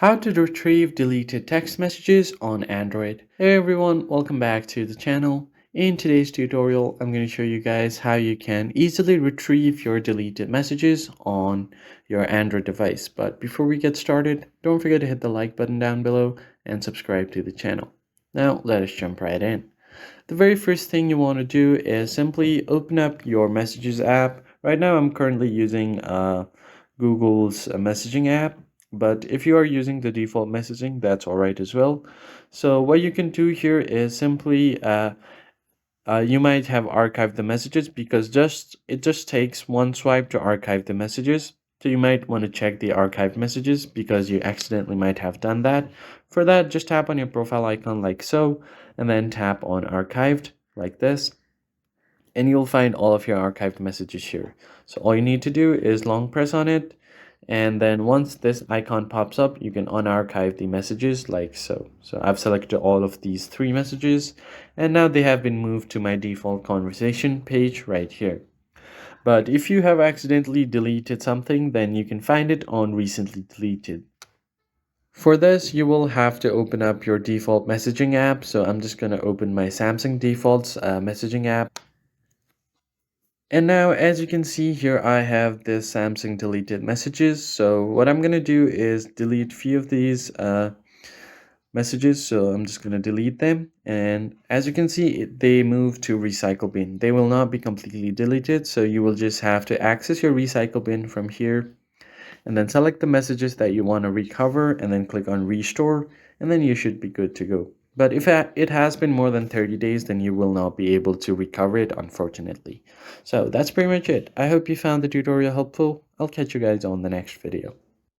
How to retrieve deleted text messages on Android. Hey everyone, welcome back to the channel. In today's tutorial, I'm going to show you guys how you can easily retrieve your deleted messages on your Android device. But before we get started, don't forget to hit the like button down below and subscribe to the channel. Now let us jump right in. The very first thing you want to do is simply open up your Messages app. Right now I'm currently using Google's messaging app, but if you are using the default messaging, that's all right as well. So what you can do here is simply you might have archived the messages because it just takes one swipe to archive the messages. So you might want to check the archived messages because you accidentally might have done that. For that, just tap on your profile icon like so, and then tap on archived like this, and you'll find all of your archived messages here. So all you need to do is long press on it, and then once this icon pops up, you can unarchive the messages like so. So I've selected all of these 3 messages, and now they have been moved to my default conversation page right here. But if you have accidentally deleted something, then you can find it on recently deleted. For this, you will have to open up your default messaging app. So I'm just going to open my Samsung defaults messaging app. And now, as you can see here, I have this Samsung deleted messages. So what I'm going to do is delete few of these messages. So I'm just going to delete them. And as you can see, they move to recycle bin. They will not be completely deleted. So you will just have to access your recycle bin from here, and then select the messages that you want to recover, and then click on restore, and then you should be good to go. But if it has been more than 30 days, then you will not be able to recover it, unfortunately. So that's pretty much it. I hope you found the tutorial helpful. I'll catch you guys on the next video.